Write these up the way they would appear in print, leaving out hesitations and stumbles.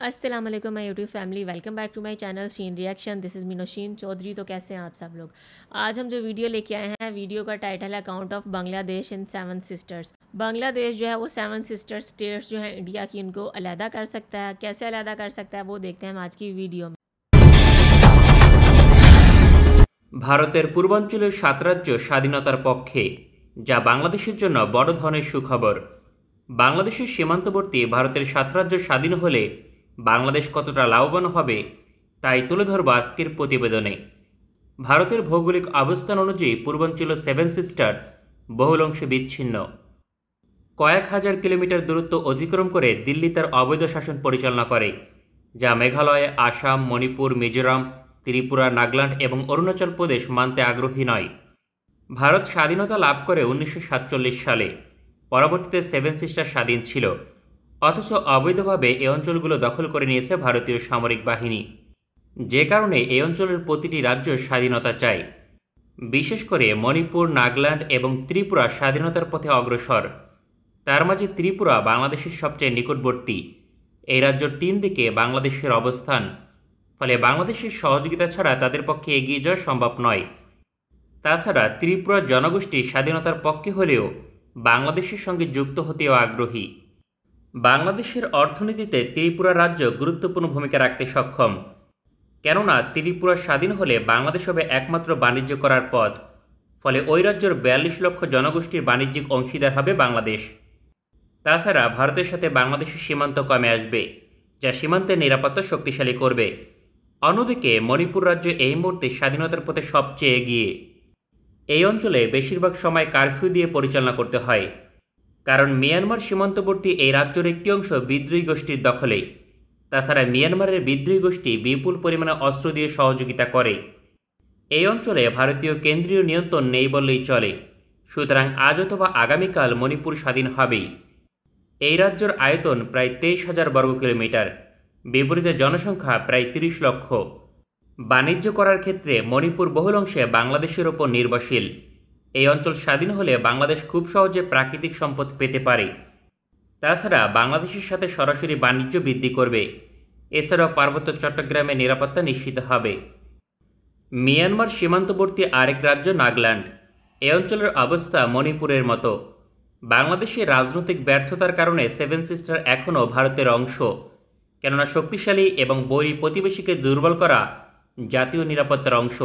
अस्सलाम वालेकुम my YouTube family, welcome back to my channel Sheen reaction. This is Meenoshin Chowdhury. तो कैसे हैं आप सब लोग। आज हम जो वीडियो लेके आए हैं, वीडियो का टाइटल है account of Bangladesh in seven sisters. Bangladesh जो है वो सेवन सिस्टर स्टेट्स जो है इंडिया की, उनको अलहदा कर सकता है। कैसे अलहदा कर सकता है वो देखते हैं हम आज की वीडियो में। ভারতের পূর্বাঞ্চলীয় ৭ রাজ্য স্বাধীনতার পক্ষে, যা বাংলাদেশের জন্য বড় ধরনের সুখবর। বাংলাদেশের সীমান্তবর্তী ভারতের ৭ রাজ্য স্বাধীন হলে বাংলাদেশ কতটা লাভবান হবে তাই তুলে ধরব আজকের প্রতিবেদনে। ভারতের ভৌগোলিক অবস্থান অনুযায়ী পূর্বাঞ্চলীয় সেভেন সিস্টার বহুল অংশে বিচ্ছিন্ন। কয়েক হাজার কিলোমিটার দূরত্ব অতিক্রম করে দিল্লি তার অবৈধ শাসন পরিচালনা করে, যা মেঘালয়, আসাম, মণিপুর, মিজোরাম, ত্রিপুরা, নাগাল্যান্ড এবং অরুণাচল প্রদেশ মানতে আগ্রহী নয়। ভারত স্বাধীনতা লাভ করে 1947 সালে। পরবর্তীতে সেভেন সিস্টার স্বাধীন ছিল, অথচ অবৈধভাবে এই অঞ্চলগুলো দখল করে নিয়েছে ভারতীয় সামরিক বাহিনী। যে কারণে এই অঞ্চলের প্রতিটি রাজ্য স্বাধীনতা চায়। বিশেষ করে মণিপুর, নাগাল্যান্ড এবং ত্রিপুরা স্বাধীনতার পথে অগ্রসর। তার মাঝে ত্রিপুরা বাংলাদেশের সবচেয়ে নিকটবর্তী। এই রাজ্যর ৩ দিকে বাংলাদেশের অবস্থান, ফলে বাংলাদেশের সহযোগিতা ছাড়া তাদের পক্ষে এগিয়ে যাওয়া সম্ভব নয়। তাছাড়া ত্রিপুরার জনগোষ্ঠী স্বাধীনতার পক্ষে হলেও বাংলাদেশের সঙ্গে যুক্ত হতেও আগ্রহী। বাংলাদেশের অর্থনীতিতে ত্রিপুরা রাজ্য গুরুত্বপূর্ণ ভূমিকা রাখতে সক্ষম, কেননা ত্রিপুরা স্বাধীন হলে বাংলাদেশ হবে একমাত্র বাণিজ্য করার পথ। ফলে ওই রাজ্যের ৪২ লক্ষ জনগোষ্ঠীর বাণিজ্যিক অংশীদার হবে বাংলাদেশ। তাছাড়া ভারতের সাথে বাংলাদেশের সীমান্ত কমে আসবে, যা সীমান্তের নিরাপত্তা শক্তিশালী করবে। অন্যদিকে মণিপুর রাজ্য এই মুহূর্তে স্বাধীনতার পথে সবচেয়ে এগিয়ে। এই অঞ্চলে বেশিরভাগ সময় কারফিউ দিয়ে পরিচালনা করতে হয়, কারণ মিয়ানমার সীমান্তবর্তী এই রাজ্যের একটি অংশ বিদ্রোহী গোষ্ঠীর দখলে। তাছাড়া মিয়ানমারের বিদ্রোহী গোষ্ঠী বিপুল পরিমাণে অস্ত্র দিয়ে সহযোগিতা করে। এই অঞ্চলে ভারতীয় কেন্দ্রীয় নিয়ন্ত্রণ নেই বললেই চলে। সুতরাং আজ অথবা আগামীকাল মণিপুর স্বাধীন হবেই। এই রাজ্যের আয়তন প্রায় ২৩,০০০ বর্গ কিলোমিটার, বিপরীতে জনসংখ্যা প্রায় ৩০ লক্ষ। বাণিজ্য করার ক্ষেত্রে মণিপুর বহুল অংশে বাংলাদেশের ওপর নির্ভরশীল। এই অঞ্চল স্বাধীন হলে বাংলাদেশ খুব সহজে প্রাকৃতিক সম্পদ পেতে পারে। তাছাড়া বাংলাদেশের সাথে সরাসরি বাণিজ্য বৃদ্ধি করবে। এছাড়াও পার্বত্য চট্টগ্রামের নিরাপত্তা নিশ্চিত হবে। মিয়ানমার সীমান্তবর্তী আরেক রাজ্য নাগাল্যান্ড। এ অঞ্চলের অবস্থা মণিপুরের মতো। বাংলাদেশের রাজনৈতিক ব্যর্থতার কারণে সেভেন সিস্টার এখনও ভারতের অংশ, কেননা শক্তিশালী এবং বৈরী প্রতিবেশীকে দুর্বল করা জাতীয় নিরাপত্তার অংশ।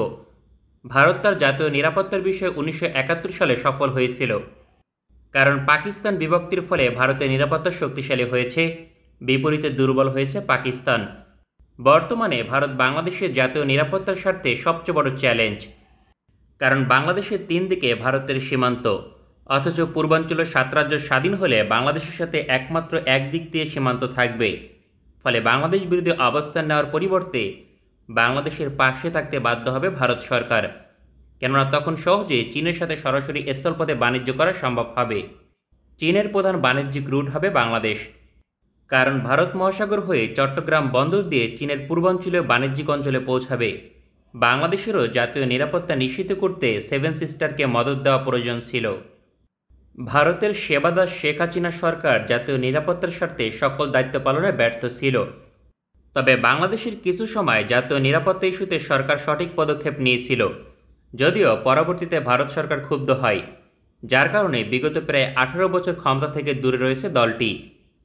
ভারত তার জাতীয় নিরাপত্তার বিষয়ে 1971 সালে সফল হয়েছিল, কারণ পাকিস্তান বিভক্তির ফলে ভারতের নিরাপত্তা শক্তিশালী হয়েছে, বিপরীতে দুর্বল হয়েছে পাকিস্তান। বর্তমানে ভারত বাংলাদেশের জাতীয় নিরাপত্তার স্বার্থে সবচেয়ে বড় চ্যালেঞ্জ, কারণ বাংলাদেশের ৩ দিকে ভারতের সীমান্ত, অথচ পূর্বাঞ্চলের ৭ রাজ্য স্বাধীন হলে বাংলাদেশের সাথে একমাত্র এক দিক দিয়ে সীমান্ত থাকবে। ফলে বাংলাদেশ বিরোধী অবস্থান নেওয়ার পরিবর্তে বাংলাদেশের পাশে থাকতে বাধ্য হবে ভারত সরকার, কেননা তখন সহজে চীনের সাথে সরাসরি স্থলপথে বাণিজ্য করা সম্ভব হবে। চীনের প্রধান বাণিজ্যিক রুট হবে বাংলাদেশ, কারণ ভারত মহাসাগর হয়ে চট্টগ্রাম বন্দর দিয়ে চীনের পূর্বাঞ্চলীয় বাণিজ্যিক অঞ্চলে পৌঁছাবে। বাংলাদেশেরও জাতীয় নিরাপত্তা নিশ্চিত করতে সেভেন সিস্টারকে মদত দেওয়া প্রয়োজন ছিল। ভারতের সেবাদাস শেখ হাসিনা সরকার জাতীয় নিরাপত্তার স্বার্থে সকল দায়িত্ব পালনে ব্যর্থ ছিল। তবে বাংলাদেশের কিছু সময় জাতীয় নিরাপত্তা ইস্যুতে সরকার সঠিক পদক্ষেপ নিয়েছিল, যদিও পরবর্তীতে ভারত সরকার ক্ষুব্ধ হয়, যার কারণে বিগত প্রায় 18 বছর ক্ষমতা থেকে দূরে রয়েছে দলটি,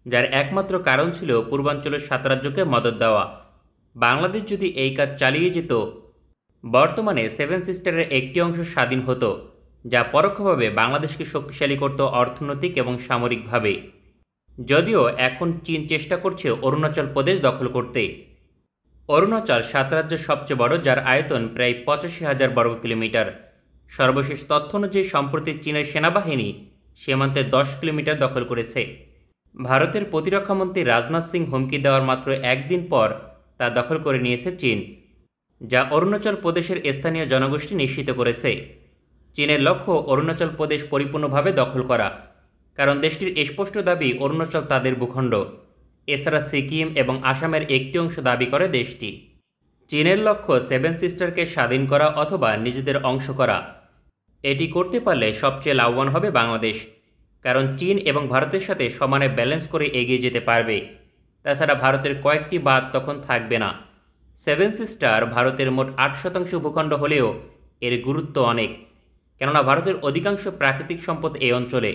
যার একমাত্র কারণ ছিল পূর্বাঞ্চলের ৭ রাজ্যকে মদত দেওয়া। বাংলাদেশ যদি এই কাজ চালিয়ে যেত, বর্তমানে সেভেন সিস্টারের একটি অংশ স্বাধীন হতো, যা পরোক্ষভাবে বাংলাদেশকে শক্তিশালী করত অর্থনৈতিক এবং সামরিকভাবে। যদিও এখন চীন চেষ্টা করছে অরুণাচল প্রদেশ দখল করতে। অরুণাচল ৭ রাজ্যের সবচেয়ে বড়, যার আয়তন প্রায় ৮৫,০০০ বর্গ কিলোমিটার। সর্বশেষ তথ্য অনুযায়ী সম্প্রতি চীনের সেনাবাহিনী সীমান্তে ১০ কিলোমিটার দখল করেছে। ভারতের প্রতিরক্ষামন্ত্রী রাজনাথ সিং হুমকি দেওয়ার মাত্র একদিন পর তা দখল করে নিয়েছে চীন, যা অরুণাচল প্রদেশের স্থানীয় জনগোষ্ঠী নিশ্চিত করেছে। চীনের লক্ষ্য অরুণাচল প্রদেশ পরিপূর্ণভাবে দখল করা, কারণ দেশটির স্পষ্ট দাবি অরুণাচল তাদের ভূখণ্ড। এছাড়া সিকিম এবং আসামের একটি অংশ দাবি করে দেশটি। চীনের লক্ষ্য সেভেন সিস্টারকে স্বাধীন করা অথবা নিজেদের অংশ করা। এটি করতে পারলে সবচেয়ে লাভবান হবে বাংলাদেশ, কারণ চীন এবং ভারতের সাথে সমানে ব্যালেন্স করে এগিয়ে যেতে পারবে। তাছাড়া ভারতের কয়েকটি বাঁধ তখন থাকবে না। সেভেন সিস্টার ভারতের মোট 8% ভূখণ্ড হলেও এর গুরুত্ব অনেক, কেননা ভারতের অধিকাংশ প্রাকৃতিক সম্পদ এই অঞ্চলে।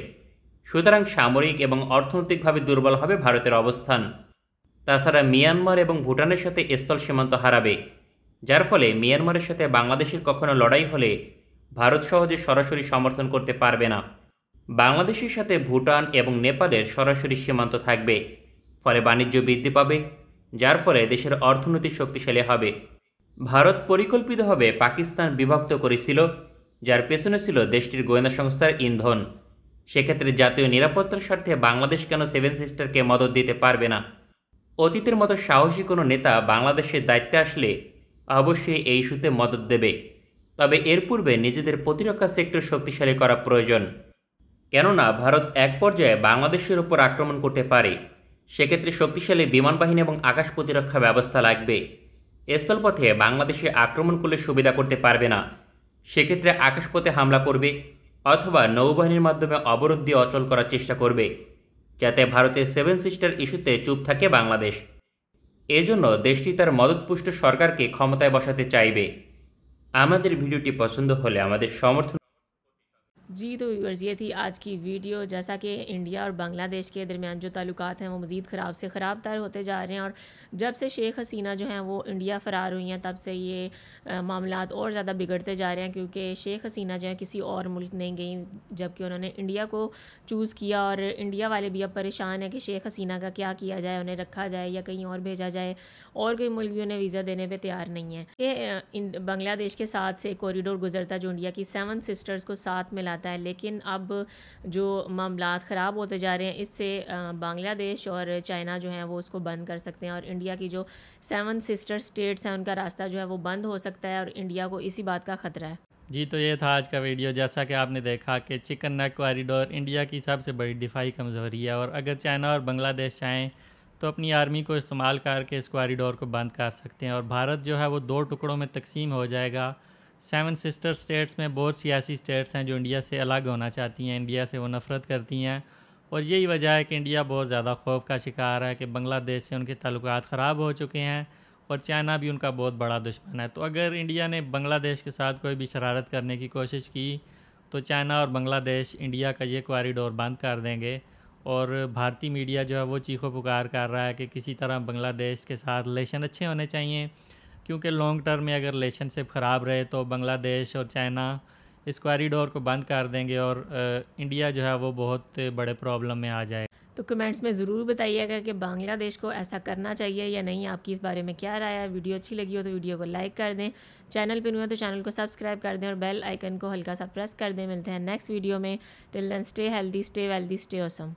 সুতরাং সামরিক এবং অর্থনৈতিকভাবে দুর্বল হবে ভারতের অবস্থান। তাছাড়া মিয়ানমার এবং ভুটানের সাথে স্থল সীমান্ত হারাবে, যার ফলে মিয়ানমারের সাথে বাংলাদেশের কখনো লড়াই হলে ভারত সহজে সরাসরি সমর্থন করতে পারবে না। বাংলাদেশের সাথে ভুটান এবং নেপালের সরাসরি সীমান্ত থাকবে, ফলে বাণিজ্য বৃদ্ধি পাবে, যার ফলে দেশের অর্থনীতি শক্তিশালী হবে। ভারত পরিকল্পিতভাবে পাকিস্তান বিভক্ত করেছিল, যার পেছনে ছিল দেশটির গোয়েন্দা সংস্থার ইন্ধন। সেক্ষেত্রে জাতীয় নিরাপত্তার স্বার্থে বাংলাদেশ কেন সেভেন সিস্টারকে মদদ দিতে পারবে না? অতীতের মতো সাহসী কোনো নেতা বাংলাদেশের দায়িত্বে আসলে অবশ্যই এই ইস্যুতে মদদ দেবে, তবে এর পূর্বে নিজেদের প্রতিরক্ষা সেক্টর শক্তিশালী করা প্রয়োজন। কেননা ভারত এক পর্যায়ে বাংলাদেশের উপর আক্রমণ করতে পারে, সেক্ষেত্রে শক্তিশালী বিমান বাহিনী এবং আকাশ প্রতিরক্ষা ব্যবস্থা লাগবে। স্থলপথে বাংলাদেশে আক্রমণ করলে সুবিধা করতে পারবে না, সেক্ষেত্রে আকাশপথে হামলা করবে অথবা নৌবাহিনীর মাধ্যমে অবরোধ দিয়ে অচল করার চেষ্টা করবে, যাতে ভারতের সেভেন সিস্টার ইস্যুতে চুপ থাকে বাংলাদেশ। এজন্য দেশটি তার মদতপুষ্ট সরকারকে ক্ষমতায় বসাতে চাইবে। আমাদের ভিডিওটি পছন্দ হলে আমাদের সমর্থন। जी तो व्यूअर्स, ये थी आज की वीडियो। जैसा कि इंडिया और बांग्लादेश के दरमियान जो ताल्लुकात हैं वो मज़ीद ख़राब से ख़राब तर होते जा रहे हैं, और जब से शेख हसीना जो हैं वो इंडिया फ़रार हुई हैं तब से ये मामलात और ज़्यादा बिगड़ते जा रहे हैं, क्योंकि शेख हसीना जो है किसी और मुल्क नहीं गई, जबकि उन्होंने इंडिया को चूज़ किया। और इंडिया वाले भी अब परेशान है कि शेख हसीना का क्या किया जाए, उन्हें रखा जाए या कहीं और भेजा जाए, और कोई मुल्क भी उन्हें वीज़ा देने पर तैयार नहीं है। ये बांग्लादेश के साथ से कॉरिडोर गुजरता जो इंडिया की 7 सिस्टर्स को साथ मिलाता है, लेकिन अब जो मामलात ख़राब होते जा रहे हैं इससे बांग्लादेश और चाइना जो है वो उसको बंद कर सकते हैं, और इंडिया की जो 7 सिस्टर स्टेट्स हैं उनका रास्ता जो है वो बंद हो सकता है, और इंडिया को इसी बात का ख़तरा है। जी तो ये था आज का वीडियो। जैसा कि आपने देखा कि चिकन नेक कॉरिडोर इंडिया की सबसे बड़ी दिफाई कमज़ोरी है, और अगर चाइना और बांग्लादेश चाहें तो अपनी आर्मी को इस्तेमाल करके इस कॉरिडोर को बंद कर सकते हैं, और भारत जो है वो 2 टुकड़ों में तकसीम हो जाएगा। 7 सिस्टर स्टेट्स में बहुत सी ऐसी स्टेट्स हैं जो इंडिया से अलग होना चाहती हैं, इंडिया से वो नफ़रत करती हैं, और यही वजह है कि इंडिया बहुत ज़्यादा खौफ का शिकार है कि बांग्लादेश से उनके ताल्लुकात ख़राब हो चुके हैं, और चाइना भी उनका बहुत बड़ा दुश्मन है। तो अगर इंडिया ने बांग्लादेश के साथ कोई भी शरारत करने की कोशिश की तो चाइना और बांग्लादेश इंडिया का ये कॉरिडोर बंद कर देंगे, और भारतीय मीडिया जो है वो चीखो पुकार कर रहा है कि किसी तरह बांग्लादेश के साथ रिलेशन अच्छे होने चाहिए, क्योंकि लॉन्ग टर्म में अगर रिलेशनशिप ख़राब रहे तो बांग्लादेश और चाइना इस कॉरिडोर को बंद कर देंगे, और इंडिया जो है वो बहुत बड़े प्रॉब्लम में आ जाए। तो कमेंट्स में ज़रूर बताइएगा कि बांग्लादेश को ऐसा करना चाहिए या नहीं, आपकी इस बारे में क्या राय है। वीडियो अच्छी लगी हो तो वीडियो को लाइक कर दें, चैनल पर नहीं हो तो चैनल को सब्सक्राइब कर दें, और बेल आइकन को हल्का सा प्रेस कर दें। मिलते हैं नेक्स्ट वीडियो में। Till then stay healthy, stay wealthy, stay awesome.